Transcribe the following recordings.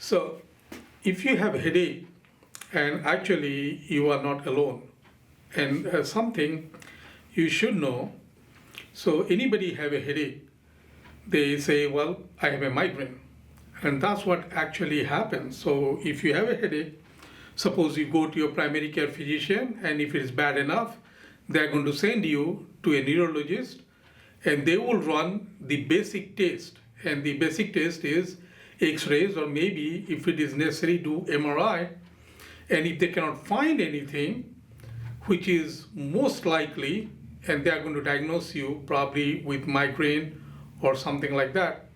So if you have a headache, and actually you are not alone, and something you should know. So anybody have a headache, they say, well, I have a migraine. And that's what actually happens. So if you have a headache, suppose you go to your primary care physician, and if it is bad enough, they're going to send you to a neurologist, and they will run the basic test. And the basic test is X-rays, or maybe if it is necessary, do MRI. And if they cannot find anything, which is most likely, and they are going to diagnose you probably with migraine or something like that.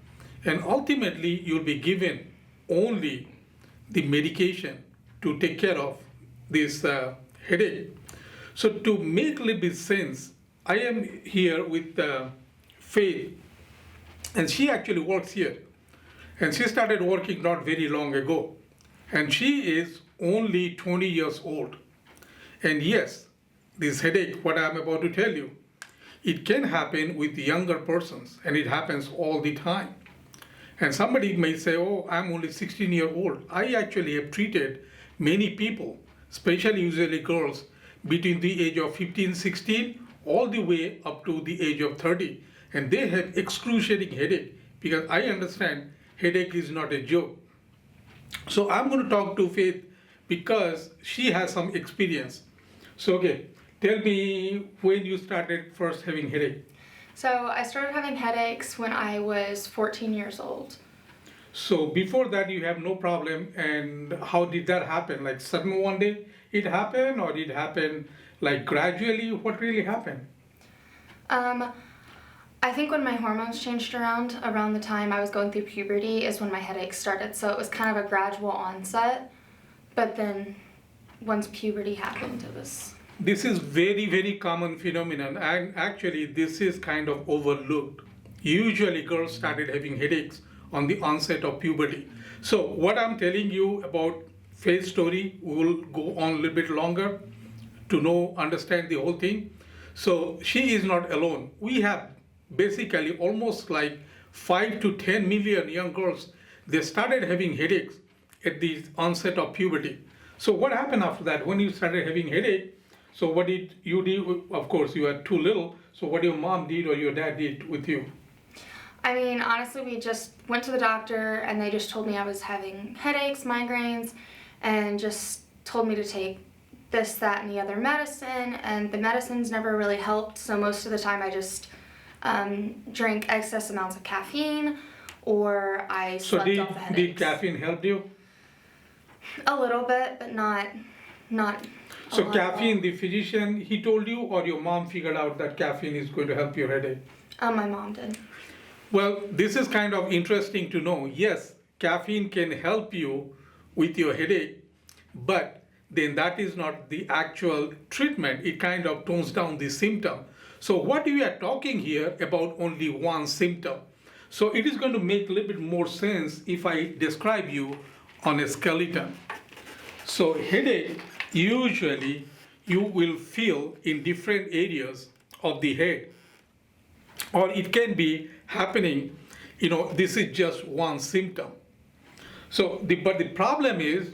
And ultimately, you'll be given only the medication to take care of this headache. So to make a little bit sense, I am here with Faith, and she actually works here. And she started working not very long ago. And she is only 20 years old. And yes, this headache, what I'm about to tell you, it can happen with younger persons, and it happens all the time. And somebody may say, oh, I'm only 16 years old. I actually have treated many people, especially usually girls, between the age of 15, 16, all the way up to the age of 30. And they have excruciating headache, because I understand headache is not a joke. So I'm going to talk to Faith because she has some experience. So, okay, tell me when you started first having headache. So I started having headaches when I was 14 years old. So before that you have no problem, and how did that happen? Like sudden one day it happened, or did it happen like gradually? What really happened? I think when my hormones changed around the time I was going through puberty is when my headaches started. So it was kind of a gradual onset, but then once puberty happened, it was... This is very, very common phenomenon, and actually this is kind of overlooked. Usually girls started having headaches on the onset of puberty. So what I'm telling you about Faith's story, we will go on a little bit longer to understand the whole thing. So she is not alone. We have basically almost like 5 to 10 million young girls, they started having headaches at the onset of puberty. So what happened after that? When you started having headache, so what did you do? Of course, you were too little. So what your mom did or your dad did with you? I mean, honestly, we just went to the doctor and they just told me I was having headaches, migraines, and just told me to take this, that, and the other medicine. And the medicines never really helped. So most of the time I just drank excess amounts of caffeine, or I slept off the headaches. Did caffeine help you? A little bit, but not So caffeine, the physician, he told you, or your mom figured out that caffeine is going to help your headache? My mom did. Well, this is kind of interesting to know. Yes, caffeine can help you with your headache, but then that is not the actual treatment. It kind of tones down the symptom. So what we are talking here about only one symptom. So it is going to make a little bit more sense if I describe you on a skeleton. So headache, usually you will feel in different areas of the head, or it can be happening, this is just one symptom. So but the problem is,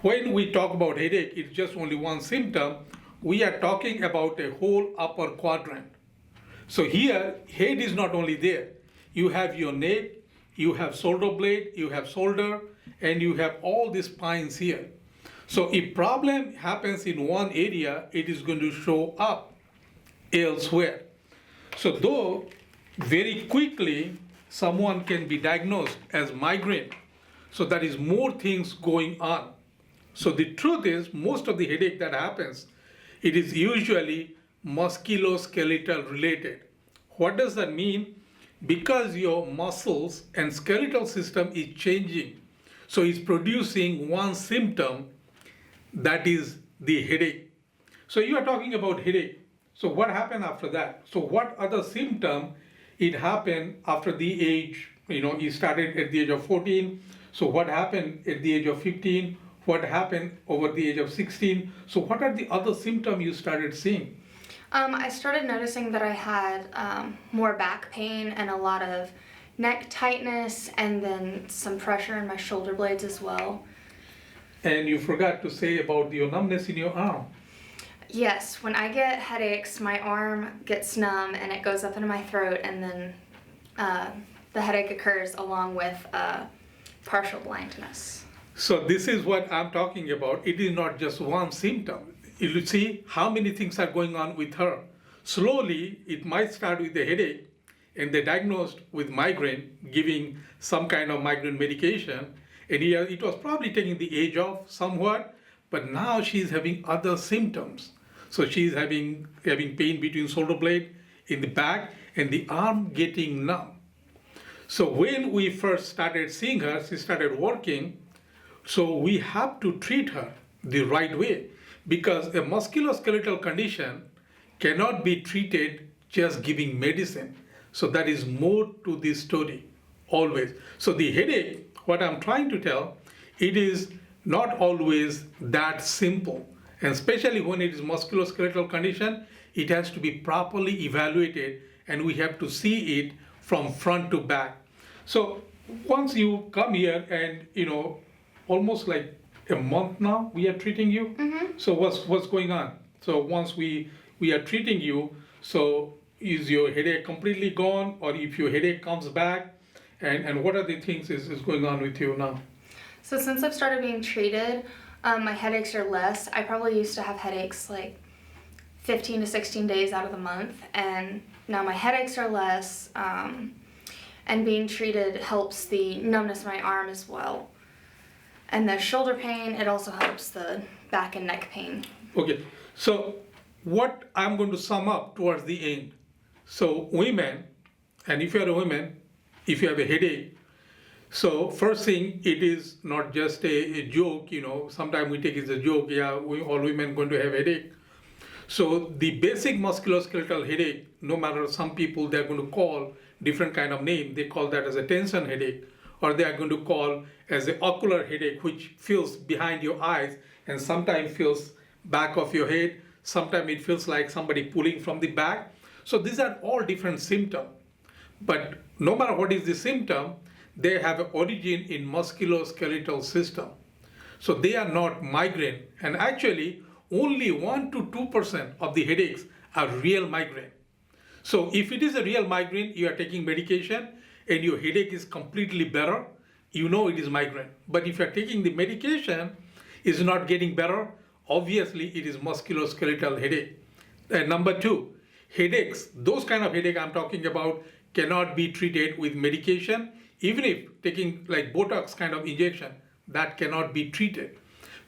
when we talk about headache, it's just only one symptom. We are talking about a whole upper quadrant. So here, head is not only there. You have your neck, you have shoulder blade, you have shoulder, and you have all these spines here. So if problem happens in one area, it is going to show up elsewhere. So though very quickly someone can be diagnosed as migraine, so there is more things going on. So the truth is, most of the headache that happens, it is usually musculoskeletal related. What does that mean? Because your muscles and skeletal system is changing, so it's producing one symptom, that is the headache. So you are talking about headache. So what happened after that? So what other symptom it happened after the age, you started at the age of 14. So what happened at the age of 15? What happened over the age of 16? So what are the other symptoms you started seeing? I started noticing that I had more back pain and a lot of neck tightness and then some pressure in my shoulder blades as well. And you forgot to say about your numbness in your arm. Yes, when I get headaches, my arm gets numb and it goes up into my throat, and then the headache occurs along with partial blindness. So this is what I'm talking about. It is not just one symptom. You see how many things are going on with her. Slowly, it might start with a headache, and they diagnosed with migraine, giving some kind of migraine medication. And it was probably taking the edge off somewhat, but now she's having other symptoms. So she's having pain between shoulder blade, in the back, and the arm getting numb. So when we first started seeing her, she started working. So we have to treat her the right way, because a musculoskeletal condition cannot be treated just giving medicine. So that is more to this story, always. So the headache, what I'm trying to tell, it is not always that simple. And especially when it is musculoskeletal condition, it has to be properly evaluated, and we have to see it from front to back. So once you come here and, almost like a month now we are treating you. So what's going on? So once we are treating you, so is your headache completely gone, or if your headache comes back, and what are the things is going on with you now? So since I've started being treated, my headaches are less. I probably used to have headaches like 15 to 16 days out of the month, and now my headaches are less, and being treated helps the numbness of my arm as well. And the shoulder pain, it also helps the back and neck pain. Okay, so what I'm going to sum up towards the end. So women, and if you're a woman, if you have a headache, so first thing, it is not just a joke, sometimes we take it as a joke, all women going to have headache. So the basic musculoskeletal headache, no matter, some people, they're going to call different kind of name. They call that as a tension headache, or they are going to call as an ocular headache, which feels behind your eyes and sometimes feels back of your head. Sometimes it feels like somebody pulling from the back. So these are all different symptoms. But no matter what is the symptom, they have an origin in musculoskeletal system. So they are not migraine. And actually, only 1 to 2% of the headaches are real migraine. So if it is a real migraine, you are taking medication and your headache is completely better, it is migraine. But if you are taking the medication, is not getting better, obviously it is musculoskeletal headache. And number 2, headaches, those kind of headache I'm talking about cannot be treated with medication. Even if taking like Botox kind of injection, that cannot be treated.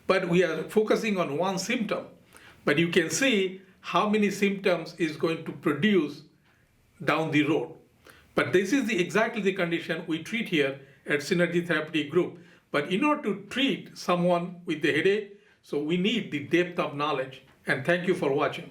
But we are focusing on one symptom. But you can see how many symptoms is going to produce down the road. But this is exactly the condition we treat here at Synergy Therapeutic Group. But in order to treat someone with the headache, so we need the depth of knowledge. And thank you for watching.